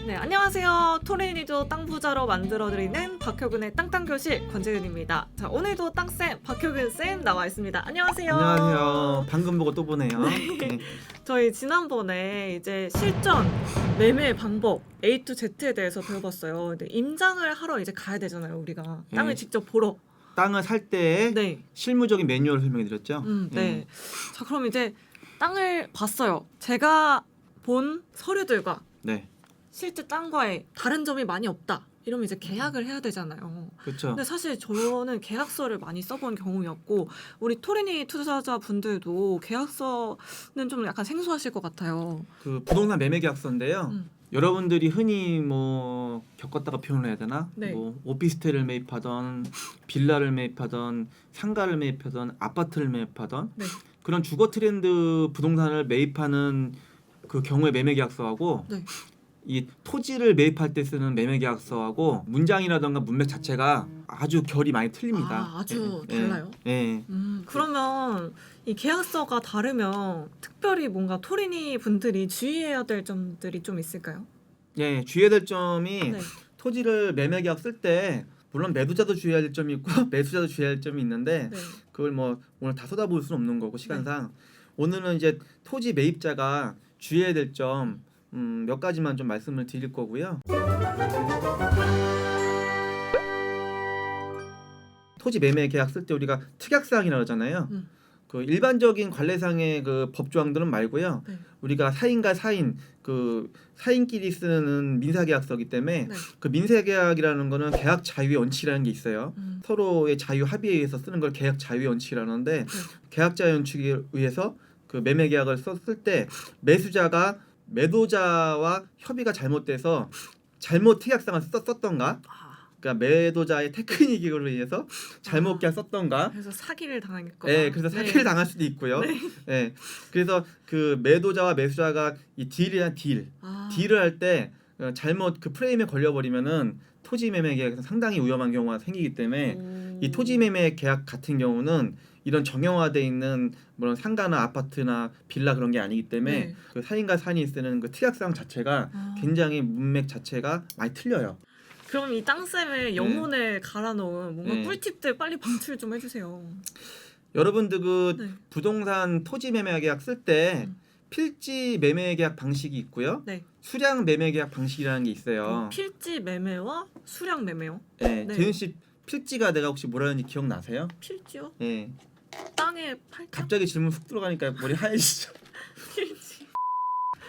네, 안녕하세요. 토린이조 땅부자로 만들어드리는 박효근의 땅땅교실 권재은입니다. 자, 오늘도 땅쌤 박효근쌤 나와 있습니다. 안녕하세요. 안녕하세요. 방금 보고 또 보네요. 네. 저희 지난번에 이제 실전 매매 방법 A to Z에 대해서 배워봤어요. 근데 임장을 하러 이제 가야 되잖아요, 우리가. 땅을 네. 직접 보러. 땅을 살 때 네. 실무적인 매뉴얼을 설명해드렸죠. 네. 자, 그럼 이제 땅을 봤어요. 제가 본 서류들과 네. 실제 땅과의 다른 점이 많이 없다. 이러면 이제 계약을 해야 되잖아요. 그렇죠. 근데 사실 저는 계약서를 많이 써본 경우였고 우리 토린이 투자자분들도 계약서는 좀 약간 생소하실 것 같아요. 그 부동산 매매 계약서인데요. 여러분들이 흔히 뭐 겪었다가 표현을 해야 되나? 네. 뭐 오피스텔을 매입하던 빌라를 매입하던 상가를 매입하던 아파트를 매입하던 네. 그런 주거 트렌드 부동산을 매입하는 그 경우의 매매 계약서하고 네. 이 토지를 매입할 때 쓰는 매매 계약서하고 문장이라던가 문맥 자체가 아주 결이 많이 틀립니다. 아, 아주 예, 달라요? 예. 그러면 이 계약서가 다르면 특별히 뭔가 토린이 분들이 주의해야 될 점들이 좀 있을까요? 예, 주의해야 될 점이 네. 토지를 매매 계약 쓸 때 물론 매도자도 주의해야 될 점이 있고 매수자도 주의해야 될 점이 있는데 네. 그걸 뭐 오늘 다 쏟아볼 수는 없는 거고 시간상 오늘은 이제 토지 매입자가 주의해야 될 점 몇 가지만 좀 말씀을 드릴 거고요. 토지 매매 계약 쓸 때 우리가 특약사항이라고 하잖아요. 그 일반적인 관례상의 그 법조항들은 말고요. 네. 우리가 사인과 사인 그 사인끼리 쓰는 민사계약서이기 때문에 네. 그 민사계약이라는 거는 계약 자유의 원칙이라는 게 있어요. 서로의 자유 합의에 의해서 쓰는 걸 계약 자유의 원칙이라는데 계약 자유 원칙에 의해서 그 매매 계약을 썼을 때 매수자가 매도자와 협의가 잘못돼서 잘못 특약상을 썼던가, 그러니까 매도자의 테크닉으로 의해서 잘못 계약 썼던가, 그래서 사기를 당했거나. 네, 그래서 사기를 당할 수도 있고요. 네, 그래서 그 매도자와 매수자가 이 딜이란 딜을 할 때 잘못 그 프레임에 걸려버리면은 토지 매매 계약에서 상당히 위험한 경우가 생기기 때문에 이 토지 매매 계약 같은 경우는 이런 정형화돼 있는 뭐 상가나 아파트나 빌라 그런 게 아니기 때문에 그 사인과 사인이 쓰는 그 특약사항 자체가 굉장히 문맥 자체가 많이 틀려요. 그럼 이 땅쌤의 영혼을 갈아놓은 뭔가 꿀팁들 빨리 방출 좀 해주세요. 여러분들 그 부동산 토지 매매 계약 쓸 때 필지 매매 계약 방식이 있고요. 수량 매매 계약 방식이라는 게 있어요. 필지 매매와 수량 매매요? 네, 재윤 씨 필지가 내가 혹시 뭐라는지 기억나세요? 필지요? 네. 땅에 팔자? 갑자기 질문 훅 들어가니까 머리 하얘지죠. 필지.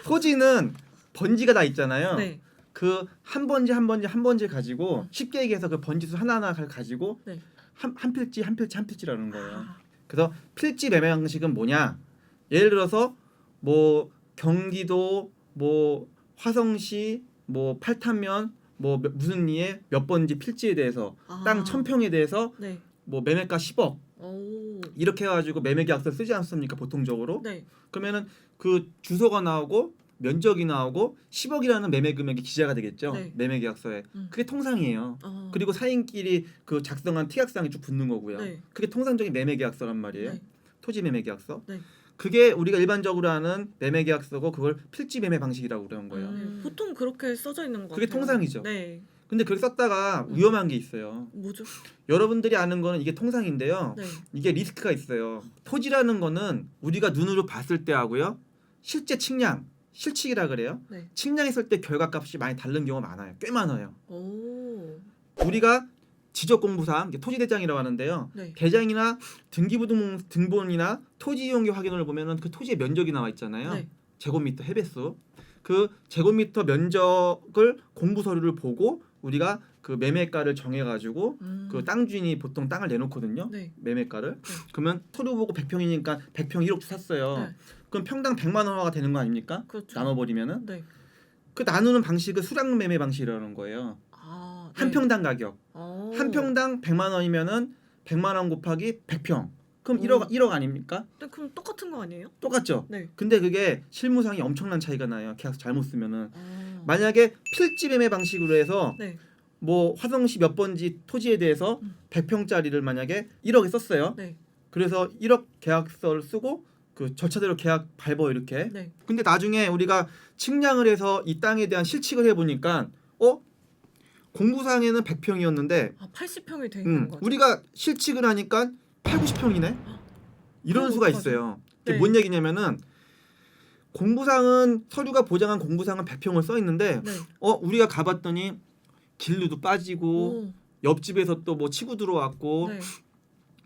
토지는 번지가 다 있잖아요. 네. 그 한 번지 가지고 쉽게 얘기해서 그 번지수 하나하나 가지고 한 필지라는 거예요. 그래서 필지 매매 방식은 뭐냐? 예를 들어서 뭐 경기도 뭐 화성시 뭐 팔탄면 뭐 무슨 리에 몇 번지 필지에 대해서 땅 1000평에 대해서 뭐 매매가 10억 이렇게 해가지고 매매 계약서 쓰지 않습니까 보통적으로? 그러면은 그 주소가 나오고 면적이 나오고 10억이라는 매매 금액이 기재가 되겠죠. 매매 계약서에. 그게 통상이에요. 그리고 사인끼리 그 작성한 특약사항이 쭉 붙는 거고요. 그게 통상적인 매매 계약서란 말이에요. 토지 매매 계약서. 그게 우리가 일반적으로 하는 매매 계약서고 그걸 필지 매매 방식이라고 그러는 거예요. 보통 그렇게 써져 있는 거 그게 같아요. 통상이죠. 근데 그렇게 썼다가 위험한 게 있어요. 뭐죠? 여러분들이 아는 거는 이게 통상인데요. 이게 리스크가 있어요. 토지라는 거는 우리가 눈으로 봤을 때 하고요. 실제 측량, 실측이라 그래요. 측량했을 때 결과값이 많이 다른 경우가 많아요. 꽤 많아요. 우리가 지적공부상 토지대장이라고 하는데요. 대장이나 등기부등본이나 토지이용기 확인을 보면은 그 토지의 면적이 나와 있잖아요. 제곱미터 해배수. 그 제곱미터 면적을 공부 서류를 보고 우리가 그 매매가를 정해가지고 그 땅 주인이 보통 땅을 내놓거든요. 매매가를. 그러면 서류 보고 100평이니까 100평 1억 주 샀어요. 그럼 평당 100만 원화가 되는 거 아닙니까? 그렇죠. 나눠버리면은. 그 나누는 방식은 수량 매매 방식이라는 거예요. 한 평당 가격. 한 평당 100만 원이면은 100만 원 곱하기 100평. 그럼 1억 아닙니까? 그럼 똑같은 거 아니에요? 똑같죠. 근데 그게 실무상이 엄청난 차이가 나요. 계약서 잘못 쓰면은. 만약에 필지 매매 방식으로 해서 뭐 화성시 몇 번지 토지에 대해서 100평짜리를 만약에 1억에 썼어요. 그래서 1억 계약서를 쓰고 그 절차대로 계약 밟어 이렇게. 네. 근데 나중에 우리가 측량을 해서 이 땅에 대한 실측을 해보니까 공부상에는 100평이었는데 80평이 돼 있는 거죠. 우리가 실측을 하니까 80평이네. 이런 그럼 수가 어떡하죠? 있어요. 네. 이게 뭔 얘기냐면은 공부상은 서류가 보장한 공부상은 100평을 써 있는데 네. 우리가 가봤더니 길루도 빠지고 오. 옆집에서 또 뭐 치고 들어왔고 네.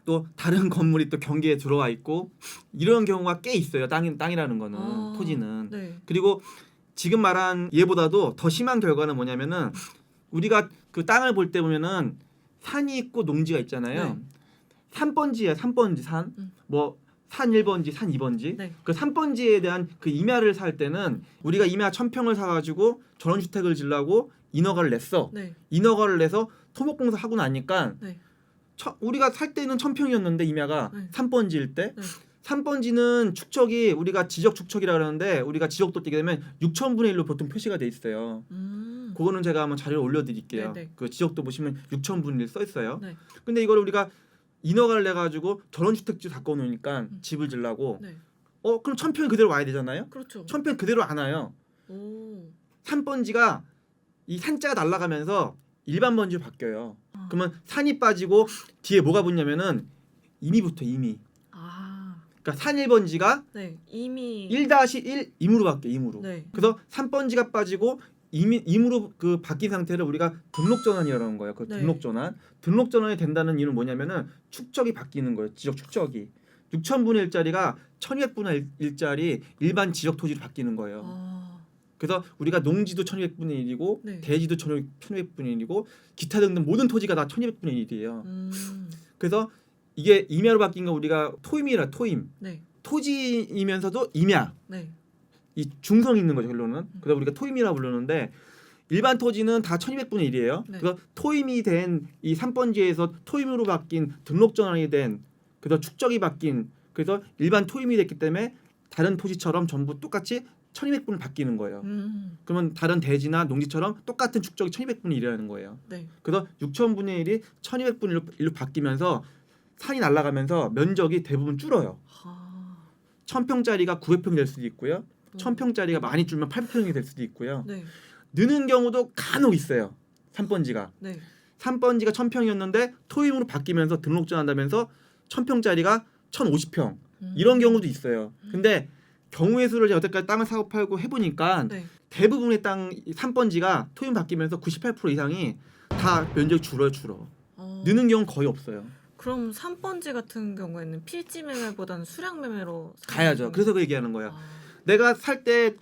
또 다른 건물이 또 경계에 들어와 있고 이런 경우가 꽤 있어요. 땅이라는 거는 토지는. 네. 그리고 지금 말한 얘보다도 더 심한 결과는 뭐냐면은 우리가 그 땅을 볼 때 보면은 산이 있고 농지가 있잖아요. 네. 3번지야, 3번지 산. 뭐 산 1번지, 산 2번지. 네. 그 3번지에 대한 그 임야를 살 때는 우리가 임야 1000평을 사 가지고 전원주택을 지려고 인허가를 냈어. 네. 인허가를 내서 토목공사 하고 나니까 네. 우리가 살 때는 1000평이었는데 임야가 네. 3번지일 때 네. 3번지는 축척이 우리가 지적 축척이라 그러는데 우리가 지적도 뛰게 되면 6천분의 1로 보통 표시가 돼 있어요. 그거는 제가 한번 자료를 올려드릴게요. 네네. 그 지적도 보시면 6천분의 1 써 있어요. 네. 근데 이걸 우리가 인허가를 내가지고 전원주택지 바꿔 놓으니까 집을 지려고 네. 그럼 1000평이 그대로 와야 되잖아요. 그렇죠. 1000평 그대로 안 와요. 오. 3번지가 이 산자가 날아가면서 일반 번지로 바뀌어요. 아. 그러면 산이 빠지고 뒤에 뭐가 붙냐면은 임이 붙어 임이. 아. 그러니까 산 1번지가 네. 이미 1-1 임으로 바뀌어 임으로. 네. 그래서 3번지가 빠지고 임으로 그 바뀐 상태를 우리가 등록전환이라는 거예요. 그 네. 등록전환. 등록전환이 된다는 이유는 뭐냐면은 축적이 바뀌는 거예요. 지적 축적이. 6천분의 1짜리가 1200분의 1짜리 일반 지적 토지로 바뀌는 거예요. 아. 그래서 우리가 농지도 1200분의 1이고 네. 대지도 1200분의 1이고 기타 등등 모든 토지가 다 1200분의 1이에요. 그래서 이게 임야로 바뀐 거 우리가 토임이라 토임. 네. 토지이면서도 임야. 네. 이 중성이 있는 거죠, 결론은. 그래서 우리가 토임이라 부르는데 일반 토지는 다 1200분의 1이에요. 네. 그래서 토임이 된 이 3번지에서 토임으로 바뀐 등록전환이 된 그래서 축적이 바뀐 그래서 일반 토임이 됐기 때문에 다른 토지처럼 전부 똑같이 1200분을 바뀌는 거예요. 그러면 다른 대지나 농지처럼 똑같은 축적이 1200분의 1이라는 거예요. 네. 그래서 6천분의 1이 1200분의 1로 바뀌면서 산이 날아가면서 면적이 대부분 줄어요. 아. 1000평짜리가 900평이 될 수도 있고요. 1000평짜리가 많이 줄면 800평이 될 수도 있고요. 네. 느는 경우도 간혹 있어요. 3번지가. 네. 3번지가 1000평이었는데 토임으로 바뀌면서 등록전환하면서 1000평짜리가 1050평. 이런 경우도 있어요. 근데 경우의 수를 제가 여태까지 땅을 사고 팔고 해보니까 네. 대부분의 땅 3번지가 토임 바뀌면서 98% 이상이 다 면적이 줄어. 느는 경우는 거의 없어요. 그럼 3번지 같은 경우에는 필지 매매보다는 수량 매매로 가야죠. 그래서 그 얘기하는 거예요. 내가 살 때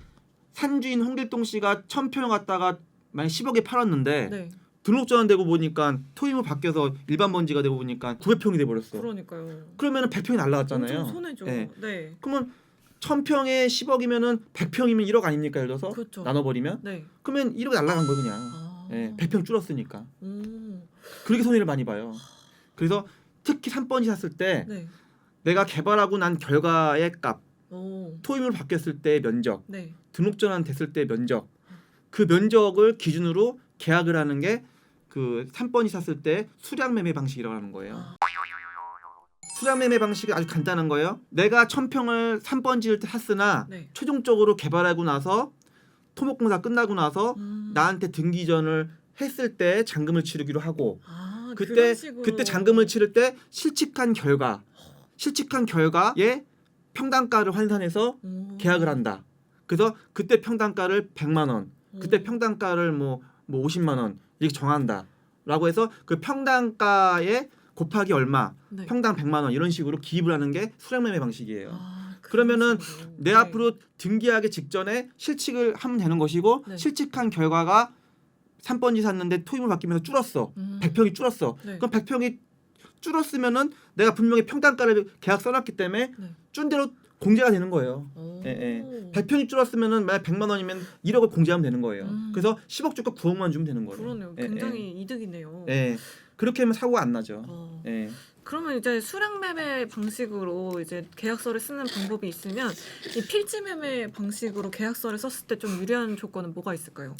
산주인 홍길동 씨가 1000평 갖다가 만약 10억에 팔았는데 네. 등록전환되고 보니까 토임으로 바뀌어서 일반 번지가 되고 보니까 900평이 돼 버렸어. 그러니까요. 그러면은 100평이 날라갔잖아요. 엄청 손해죠. 네. 네. 그러면 1000평에 10억이면은 100평이면 1억 아닙니까? 예를 들어서 그렇죠. 나눠버리면 네. 그러면 1억 날라간 거 그냥. 아. 예, 100평 줄었으니까. 오. 그렇게 손해를 많이 봐요. 그래서 특히 3번지 샀을 때 네. 내가 개발하고 난 결과의 값, 오. 토임으로 바뀌었을 때 면적, 네. 등록전환 됐을 때 면적, 그 면적을 기준으로 계약을 하는 게 그 3번지 샀을 때 수량 매매 방식이라고 하는 거예요. 수량 매매 방식이 아주 간단한 거예요. 내가 1000평을 3번지를 때 샀으나 네. 최종적으로 개발하고 나서 토목공사 끝나고 나서 나한테 등기전을 했을 때 잔금을 치르기로 하고 그때 잔금을 치를 때 실측한 결과에 평당가를 환산해서 계약을 한다. 그래서 그때 평당가를 100만 원, 그때 평당가를 뭐 50만 원 이렇게 정한다라고 해서 그 평당가에 곱하기 얼마, 네. 평당 100만 원 이런 식으로 기입을 하는 게 수량매매 방식이에요. 아, 그러면은 식으로. 내 네. 앞으로 등기하기 직전에 실측을 하면 되는 것이고 네. 실측한 결과가 3번지 샀는데 토임을 바뀌면서 줄었어. 100평이 줄었어. 네. 그럼 100평이 줄었으면은 내가 분명히 평당가를 계약 써놨기 때문에 네. 준 대로 공제가 되는 거예요. 오. 예. 100평이 줄었으면은 만약 100만 원이면 1억을 공제하면 되는 거예요. 그래서 10억 줄거 9억만 주면 되는 거예요. 그러네요. 굉장히 이득이네요. 예. 그렇게 하면 사고가 안 나죠. 예. 그러면 이제 수량 매매 방식으로 이제 계약서를 쓰는 방법이 있으면 이 필지 매매 방식으로 계약서를 썼을 때 좀 유리한 조건은 뭐가 있을까요?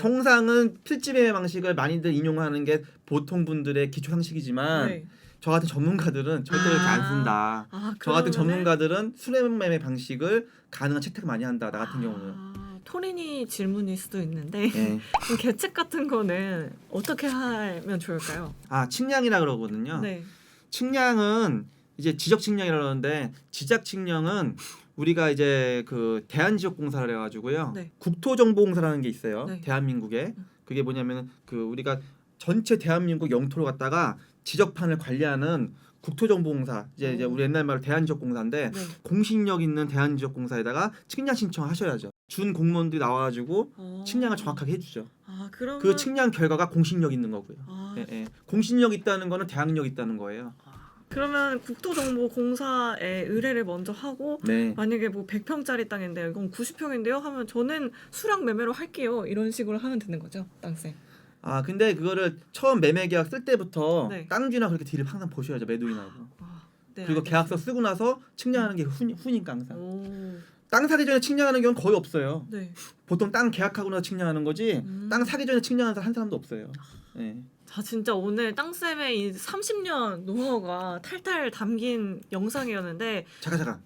통상은 필지 매매 방식을 많이들 인용하는 게 보통 분들의 기초 상식이지만 네. 저 같은 전문가들은 절대 그렇게 안 쓴다. 저 같은 전문가들은 수령매매 방식을 가능한 채택 많이 한다. 나 같은 경우는. 토린이 질문일 수도 있는데 네. 그럼 계책 같은 거는 어떻게 하면 좋을까요? 측량이라 그러거든요. 네. 측량은 이제 지적 측량이라 그러는데 지적 측량은 우리가 이제 그 대한지역공사를 해가지고요. 네. 국토정보공사라는 게 있어요. 네. 대한민국에. 그게 뭐냐면 그 우리가 전체 대한민국 영토를 갖다가 지적판을 관리하는 국토정보공사 이제 우리 옛날 말로 대한지역공사인데 네. 공신력 있는 대한지역공사에다가 측량 신청하셔야죠. 준 공무원들이 나와가지고 측량을 정확하게 해주죠. 그러면 그 측량 결과가 공신력 있는 거고요. 네. 예. 공신력 있다는 거는 대항력 있다는 거예요. 그러면 국토정보공사에 의뢰를 먼저 하고 네. 만약에 뭐 100평짜리 땅인데 이건 90평인데요 하면 저는 수락 매매로 할게요. 이런 식으로 하면 되는 거죠, 땅쌤. 근데 그거를 처음 매매 계약 쓸 때부터 네. 땅주나 그렇게 딜을 항상 보셔야죠, 매도인하고. 네, 그리고 알겠습니다. 계약서 쓰고 나서 측량하는 게 후니까 항상. 오. 땅 사기 전에 측량하는 경우는 거의 없어요. 네. 보통 땅 계약하고 나서 측량하는 거지 땅 사기 전에 측량하는 한 사람도 없어요. 네. 자, 진짜 오늘 땅쌤의 이 30년 노하우가 탈탈 담긴 영상이었는데 잠깐.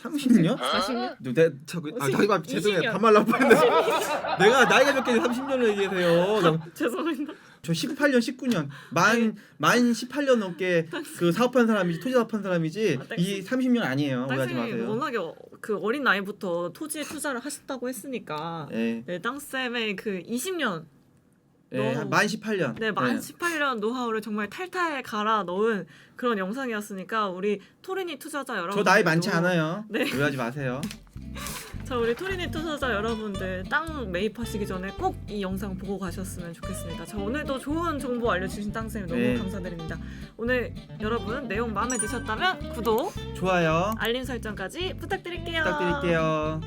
30년? 40년? 잠깐만 죄송해요. 20년. 반말 나올 뻔했네. 내가 나이가 몇 개인데 30년을 얘기해서요. 죄송합니다. 저 18년, 19년 만 18년 넘게 그 사업한 사람이지 토지 사업한 사람이지 이 30년 아니에요. 오해하지 땅쌤이 마세요. 워낙에 그 어린 나이부터 토지에 투자를 하셨다고 했으니까 네. 네, 땅쌤의 그 20년 네, 만 18년. 네, 만 18년 노하우를 정말 탈탈 갈아 넣은 그런 영상이었으니까 우리 토린이 투자자 여러분 저 나이 많지 않아요. 네. 오해하지 마세요. 자, 우리 토린이 투자자 여러분들 땅 매입하시기 전에 꼭 이 영상 보고 가셨으면 좋겠습니다. 자, 오늘도 좋은 정보 알려주신 땅쌤 너무 네. 감사드립니다. 오늘 여러분 내용 마음에 드셨다면 구독, 좋아요. 알림 설정까지 부탁드릴게요. 부탁드릴게요.